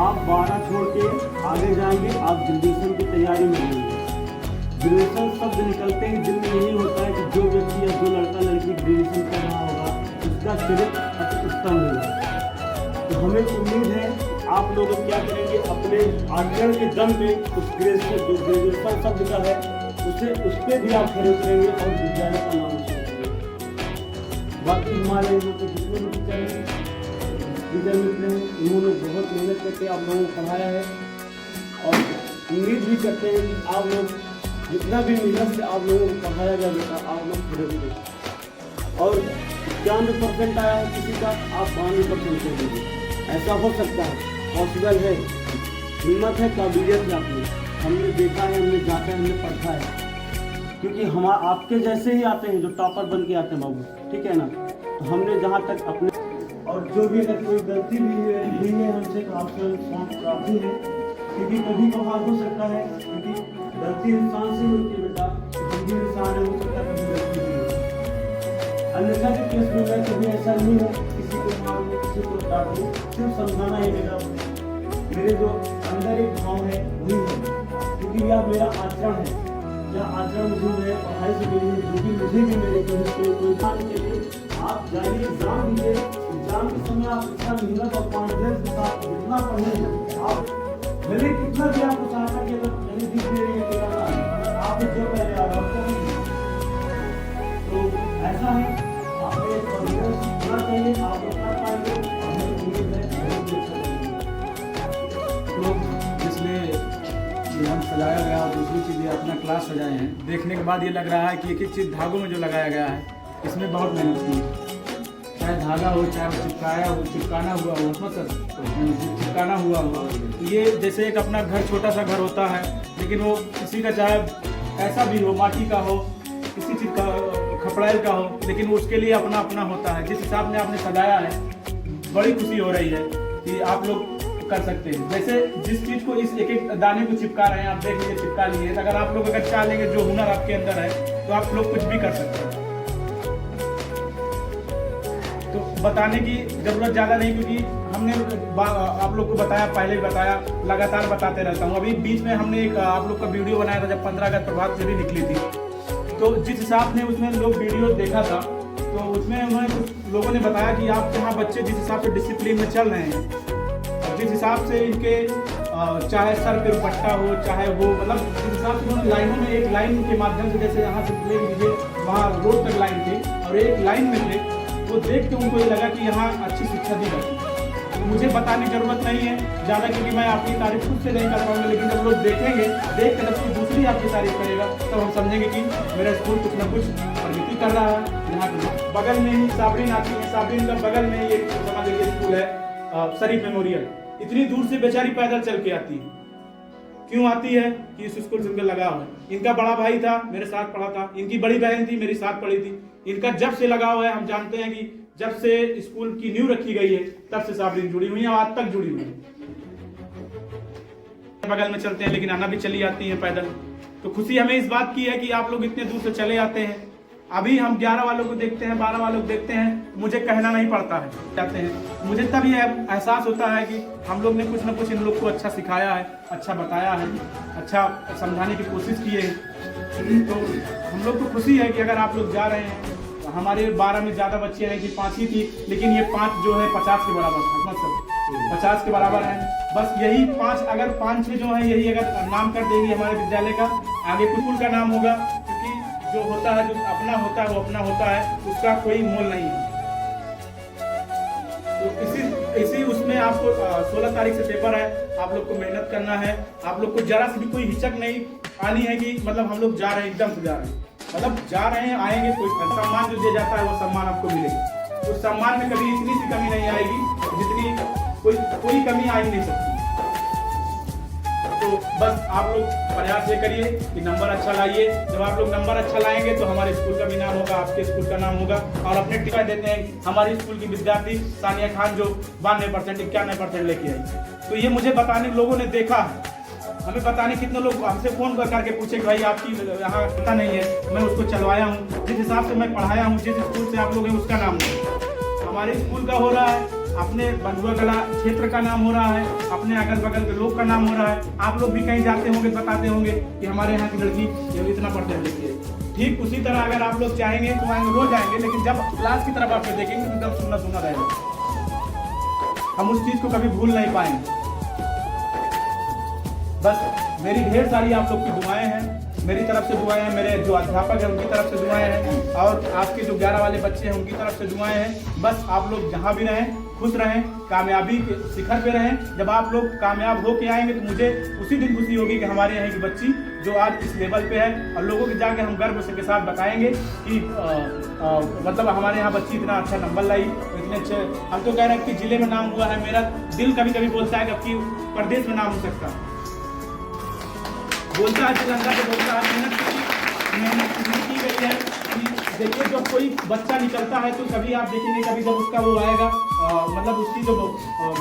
आप 12 छोड़ के आगे जाएंगे, आप ग्रेजुएशन की तैयारी में होंगे। ग्रेजुएशन शब्द निकलते ही दिल में यही होता है कि जो व्यक्ति या जो लड़का लड़की ग्रेजुएशन कर रहा होगा उसका चरित्र अति उत्तम होगा। तो हमें उम्मीद है आप लोग क्या करेंगे, अपने आचरण के दम पे उस ग्रेजुएशन शब्द का है उस पर भी आप खड़े उतरेंगे और विद्यालय का नाम सोचेंगे। बाकी हमारे यहाँ पे जितने भी टीचर मित्र हैं उन्होंने बहुत मेहनत करके आप लोगों को पढ़ाया है और उम्मीद भी करते हैं कि आप लोग जितना भी मेहनत से आप लोगों को पढ़ाया गया बेटा आप लोग खड़े उतरे। और 91% आया है किसी का, आप 92% से देंगे। ऐसा हो सकता है, पॉसिबल है। हिम्मत है, काबिलियत है आपने, हमने देखा है, हमने जाता है, हमने पढ़ा है। क्योंकि हम आपके जैसे ही आते हैं जो टॉपर बन के आते हैं बाबू, ठीक है ना। तो हमने जहाँ तक अपने और जो भी अगर कोई गलती भी हुई है हमसे तो आपसे प्राप्ति है। क्योंकि कभी कभार हो सकता है, क्योंकि गलती इंसान से होती है बेटा, हम भी इंसान है, हो सकता है कभी गलती भी हो। अन्यथा के केस में मैं कभी ऐसा नहीं है किसी को मारूं, किसी को डांटूं, सिर्फ समझाना ही मेरे जो अंदर एक भाव है वही है। क्योंकि यह मेरा आचरण है, यह आचरण मुझे मेरे पढ़ाई से मिली है, जो कि मुझे भी मेरे कोई काम के लिए आप जाइए एग्जाम दीजिए। एग्जाम के समय आप इतना मेहनत और कॉन्फिडेंस के साथ जितना पढ़ेंगे, आप भले कितना भी आपको चाहता कि अगर कहीं दिख नहीं रही है तेरा आप जो पहले आ रहा तो ऐसा है, आपने कॉन्फिडेंस होना चाहिए, आप अपना पाएंगे। तो इसलिए ये हम सजाया गया और दूसरी चीज़ ये अपना क्लास सजाए हैं। देखने के बाद ये लग रहा है कि एक एक चीज़ धागों में जो लगाया गया है इसमें बहुत मेहनत की है। चाहे धागा हो, चाहे वो चिपकाया हो, चिपकाना हुआ हो, चिपकाना हुआ हो। ये जैसे एक अपना घर, छोटा सा घर होता है, लेकिन वो किसी का चाहे ऐसा भी हो, माटी का हो, किसी चीज़ का खपड़ाइल का हो, लेकिन वो उसके लिए अपना अपना होता है। जिस हिसाब से आपने सजाया है बड़ी खुशी हो रही है कि आप लोग कर सकते हैं। जैसे जिस चीज़ को इस एक एक दाने को चिपका रहे हैं, आप देख लीजिए चिपका लिए। अगर आप लोग अगर चाह लेंगे, जो हुनर आपके अंदर है, तो आप लोग कुछ भी कर सकते हैं। तो बताने की ज़रूरत ज़्यादा नहीं, क्योंकि हमने आप लोग को बताया, पहले भी बताया, लगातार बताते रहता हूँ। अभी बीच में हमने एक आप लोग का वीडियो बनाया था जब 15 अगस्त प्रभात फेरी निकली थी। तो जिस हिसाब से उसमें लोग वीडियो देखा था, तो उसमें उन्होंने कुछ लोगों ने बताया कि आप यहाँ बच्चे जिस हिसाब से डिसिप्लिन में चल रहे हैं, जिस हिसाब से इनके चाहे सर पे दुपट्टा हो, चाहे वो मतलब जिस हिसाब से उन्होंने लाइनों में एक लाइन के माध्यम से, जैसे यहाँ से ले लीजिए वहाँ रोड तक लाइन थी और एक लाइन में थे, वो देख के उनको ये लगा कि यहाँ अच्छी शिक्षा दी जाती है। तो मुझे बताने की जरूरत नहीं है ज़्यादा, क्योंकि मैं आपकी तारीफ खुद से नहीं कर पाऊंगा। लेकिन जब लोग देखेंगे, देख कर जब कोई दूसरी आपकी तारीफ करेगा, तो हम समझेंगे कि मेरा स्कूल कुछ ना कुछ प्रगति कर रहा है। यहाँ बगल में ही साबरीन आती है, साबरीन का बगल में ये समझ लीजिए स्कूल है शरीफ मेमोरियल। इतनी दूर से बेचारी पैदल चल के आती है। क्यों आती है कि इस स्कूल से उनका लगाव है। इनका बड़ा भाई था, मेरे साथ पढ़ा था, इनकी बड़ी बहन थी, मेरे साथ पढ़ी थी। इनका जब से लगाव है, हम जानते हैं कि जब से स्कूल की नींव रखी गई है तब से साबरीन जुड़ी हुई है, आज तक जुड़ी हुई है। बगल में चलते हैं, लेकिन आना भी चली आती है पैदल। तो खुशी हमें इस बात की है कि आप लोग इतने दूर से चले आते हैं। अभी हम 11 वालों को देखते हैं, 12 वालों को देखते हैं, मुझे कहना नहीं पड़ता है, कहते हैं। मुझे तब ये एहसास होता है कि हम लोग ने कुछ ना कुछ इन लोग को अच्छा सिखाया है, अच्छा बताया है, अच्छा समझाने की कोशिश की है। तो हम लोग को खुशी है कि अगर आप लोग जा रहे हैं। हमारे 12 में ज़्यादा बच्चे हैं कि 5 ही थी, लेकिन ये 5 जो है 50 के बराबर है, मतलब 50 के बराबर है। बस यही 5, अगर 5-6 जो है यही अगर नाम कर देंगे हमारे विद्यालय का, आगे स्कूल का नाम होगा। जो होता है, जो अपना होता है वो अपना होता है, उसका कोई मोल नहीं है। तो इसी उसमें आपको 16 तारीख से पेपर है, आप लोग को मेहनत करना है। आप लोग को जरा से भी कोई हिचक नहीं आनी है कि मतलब हम लोग जा रहे हैं, एकदम से जा रहे हैं, मतलब जा रहे हैं, आएंगे, कोई सम्मान जो दिया जाता है वो सम्मान आपको मिलेगा। उस सम्मान में कभी इतनी सी कमी नहीं आएगी जितनी कोई कमी आ ही नहीं सकती। तो बस आप लोग प्रयास ये करिए कि नंबर अच्छा लाइए। जब आप लोग नंबर अच्छा लाएंगे तो हमारे स्कूल का भी नाम होगा, आपके स्कूल का नाम होगा। और अपने टिका देते हैं हमारे स्कूल की विद्यार्थी सानिया खान जो 92% 91% लेके आई। तो ये मुझे बताने लोगों ने देखा है, हमें बताने कितने लोग हमसे फोन करके पूछे कि भाई आपकी यहाँ पता नहीं है, मैं उसको चलवाया हूँ, जिस हिसाब से मैं पढ़ाया हूँ, जिस स्कूल से आप लोग हैं उसका नाम नहीं, हमारे स्कूल का हो रहा है, अपने बंधुआ कला क्षेत्र का नाम हो रहा है, अपने अगल बगल के लोग का नाम हो रहा है। आप लोग भी कहीं जाते होंगे बताते होंगे कि हमारे यहाँ की लड़की ये इतना % लेती है। ठीक उसी तरह अगर आप लोग चाहेंगे तो आएंगे, रोज आएंगे, लेकिन जब क्लास की तरफ आप देखेंगे तो एकदम सुनना सुनना रहेगा, हम उस चीज को कभी भूल नहीं पाएंगे। बस मेरी ढेर सारी आप लोग की दुआएं हैं, मेरी तरफ से दुआएं हैं, मेरे जो अध्यापक हैं उनकी तरफ से दुआएं हैं, और आपके जो 11 वाले बच्चे हैं उनकी तरफ से दुआएं हैं। बस आप लोग जहां भी रहें खुश रहें, कामयाबी के शिखर पे रहें। जब आप लोग कामयाब होके आएंगे तो मुझे उसी दिन खुशी होगी कि हमारे यहाँ की बच्ची जो आज इस लेवल पे है, और लोगों के जाके हम गर्व के साथ बताएंगे कि मतलब हमारे यहाँ बच्ची इतना अच्छा नंबर लाई, इतने अच्छे। हम तो कह रहे हैं कि जिले में नाम हुआ है, मेरा दिल कभी कभी बोलता है कि अब की प्रदेश में नाम हो सकता है, बोलता है श्रीलंका से, बोलता है मेहनत की गई है। देखिए जब कोई बच्चा निकलता है तो कभी आप देखेंगे, कभी जब उसका वो आएगा मतलब उसकी जो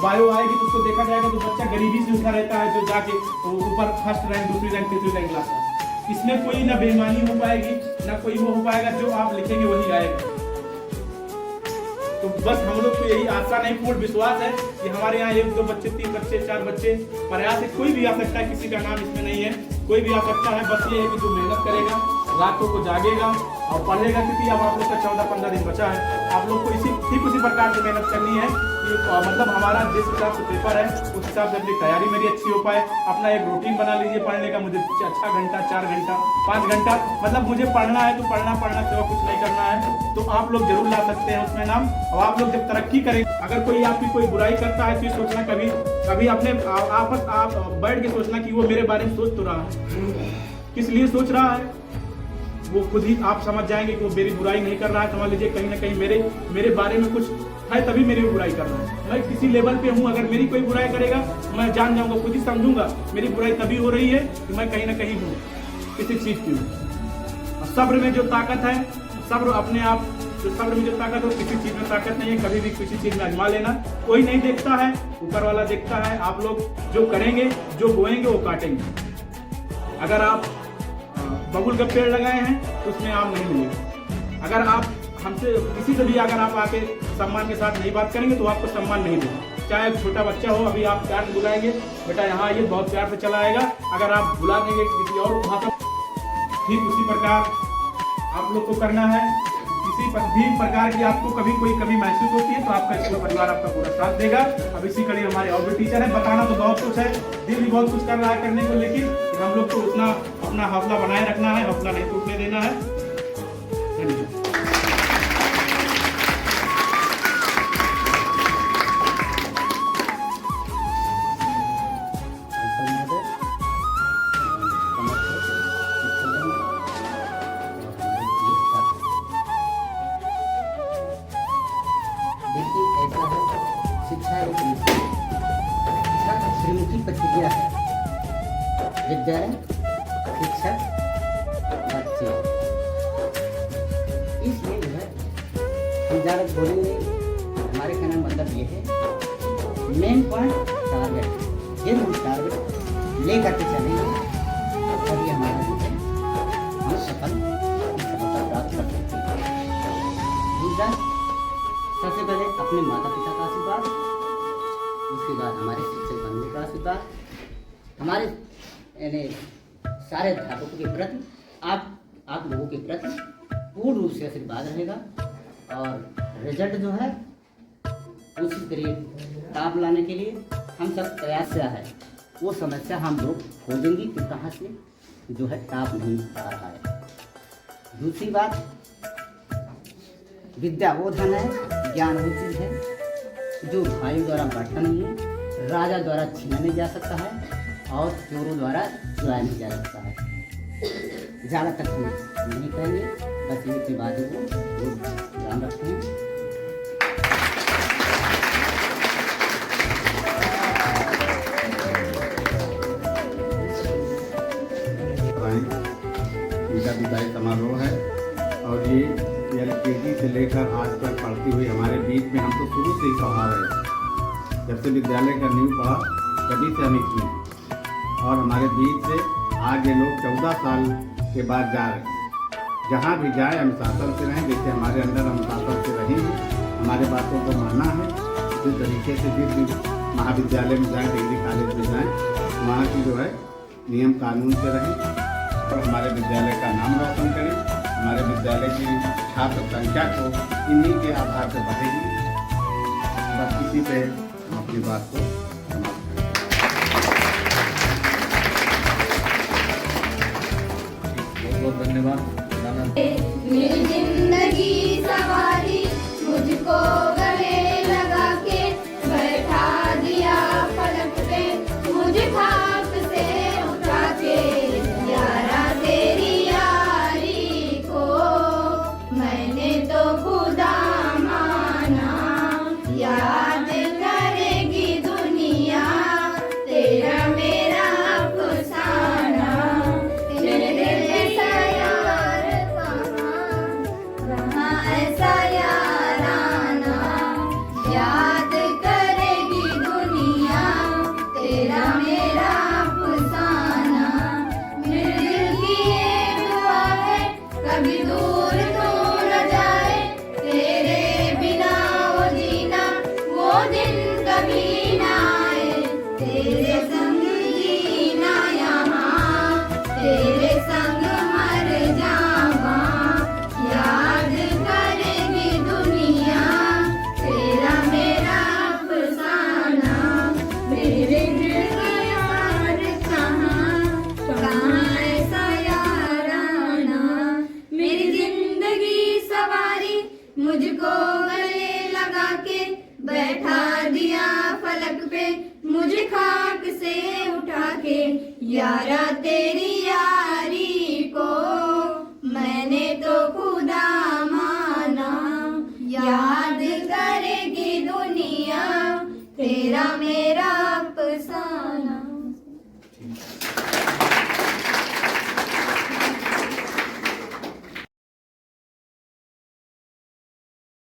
बायो आएगी तो उसको देखा जाएगा तो बच्चा गरीबी से उठा रहता है, जो जाके ऊपर फर्स्ट रैंक, दूसरी रैंक, तीसरी रैंक लाता है। इसमें कोई ना बेईमानी हो पाएगी, ना कोई वो हो पाएगा, जो आप लिखेंगे वही आएगा। तो बस हम लोग को यही आशा नहीं, पूर्ण विश्वास है कि हमारे यहाँ 1 2 बच्चे, 3 बच्चे, 4 बच्चे, प्रयास है, कोई भी आ सकता है, किसी का नाम इसमें नहीं है, कोई भी आ सकता है। बस ये है कि जो मेहनत करेगा, रातों को जागेगा और पढ़ेगा, क्योंकि अब आप लोग का 14-15 दिन बचा है। आप लोग को ठीक उसी प्रकार से मेहनत करनी है कि मतलब हमारा जिस हिसाब से पेपर है उस हिसाब से अपनी तैयारी मेरी अच्छी हो पाए। अपना एक रूटीन बना लीजिए पढ़ने का, मुझे अच्छा घंटा, 4 घंटा, 5 घंटा, मतलब मुझे पढ़ना है तो पढ़ना सिवा कुछ नहीं करना है। तो आप लोग जरूर ला सकते हैं उसमें नाम। और आप लोग जब तरक्की करें, अगर कोई आपकी कोई बुराई करता है तो ये सोचना कभी अपने आप बैठ के सोचना कि वो मेरे बारे में सोच तो रहा है, किस लिए सोच रहा है, वो खुद ही आप समझ जाएंगे कि वो मेरी बुराई नहीं कर रहा है। समझ लीजिए कहीं ना कहीं मेरे बारे में कुछ है, तभी मेरी बुराई कर रहा है। मैं किसी लेवल पे हूँ, अगर मेरी कोई बुराई करेगा मैं जान जाऊंगा, खुद ही समझूंगा मेरी बुराई तभी हो रही है कि मैं कहीं ना कहीं हूँ, किसी चीज की हूँ। सब्र में जो ताकत है, सब्र अपने आप, जो सब्र में जो ताकत हो, किसी चीज में ताकत नहीं है। कभी भी किसी चीज में आजमा लेना, कोई नहीं देखता है, ऊपर वाला देखता है। आप लोग जो करेंगे, जो बोएंगे वो काटेंगे। अगर आप बबुल का पेड़ लगाए हैं तो उसमें आम नहीं मिलेगा। अगर आप हमसे किसी से भी अगर आप आके सम्मान के साथ नहीं बात करेंगे तो आपको सम्मान नहीं देगा। चाहे छोटा बच्चा हो, अभी आप प्यार से बुलाएंगे, बेटा यहाँ आइए, बहुत प्यार से चला आएगा। अगर आप बुला देंगे किसी और भाषा, ठीक उसी प्रकार आप लोग को करना है। किसी भी प्रकार की आपको कभी कोई कमी महसूस होती है तो आपका पूरा परिवार आपका पूरा साथ देगा। अब इसी कड़ी हमारे और भी टीचर है, बताना तो बहुत कुछ है, दिल भी बहुत कुछ कर रहा है करने को, लेकिन हम लोग को उतना अपना हौसला बनाए रखना है, हौसला नहीं टूटने देना है। धन्यवाद। देखिए ऐसा है, शिक्षा एक श्रीमुखी प्रक्रिया है। विद्यालय, शिक्षक, बच्चे, इसलिए जो है हम ज़्यादा बोलेंगे। हमारे कहने का मतलब ये है, मेन पॉइंट टारगेट। ये हम टारगेट लेकर के चलेंगे तभी हमारा जो है हम सफलता प्राप्त कर सकते हैं। दूसरा, सबसे पहले अपने माता पिता का आशीर्वाद, उसके बाद हमारे शिक्षक बंधु का आशीर्वाद, हमारे यानी सारे अध्यापकों के प्रति, आप लोगों के प्रति पूर्ण रूप से आशीर्वाद रहेगा। और रिजल्ट जो है कोशिश करिए टॉप लाने के लिए। हम सब समस्या है, वो समस्या हम लोग खोजेंगे कि कहाँ से जो है टॉप नहीं आ रहा है। दूसरी बात, विद्या वो धन है, ज्ञान वो चीज़ है जो भाइयों द्वारा बांटा नहीं है, राजा द्वारा छीना नहीं जा सकता है और चोरों द्वारा चुराया नहीं जा सकता है। ज़्यादा तक नहीं कहेंगे, बस इनकी बातों को ध्यान रखें। समारोह है और ये LKG से लेकर आज तक पढ़ती हुई हमारे बीच में, हम तो शुरू से ही पढ़ा रहे हैं, जब से विद्यालय का नींव पढ़ा तभी से हम इसमें, और हमारे बीच से आज ये लोग 14 साल के बाद जा रहे हैं। जहाँ भी जाए अनुशासन से रहें, जैसे हमारे अंदर अनुशासन से रही है, हमारे बातों को मानना है, इसी तरीके से जिस भी महाविद्यालय में जाएँ, डिग्री कॉलेज में जाएँ, वहाँ की जो है नियम कानून से रहें और हमारे विद्यालय का नाम रोशन करें। हमारे विद्यालय की छात्र संख्या को इन्हीं के आधार पर बढ़ेगी। बस इसी पे हम अपनी बात को समाप्त बहुत बहुत धन्यवाद। मेरी जिंदगी सवारी मुझको गले लगा के बैठा दिया पलक पे, मुझे खाक से उठा के यारा तेरी यारी को मैंने तो खुदा माना। याद करेगी दुनिया तेरा मेरा अफसाना, तेरे जैसा यार कहाँ ऐसा याराना। याद करेगी दुनिया तेरा मेरा अफसाना। मेरे दिल की ये दुआ है कभी दूर तो न जाए, तेरे बिना वो जीना वो दिन कभी ना आए। तेरे संग जीना यहाँ, तेरे संग मर जावा। याद करेगी दुनिया तेरा मेरा अफसाना। मेरे दिल का यार कहाँ ऐसा याराना। मेरी जिंदगी सवारी मुझको गले लगा के बैठा दिया फलक पे, मुझे खाक से उठा के यारा तेरी यारी को मैंने तो खुदा माना। याद करेगी दुनिया तेरा मेरा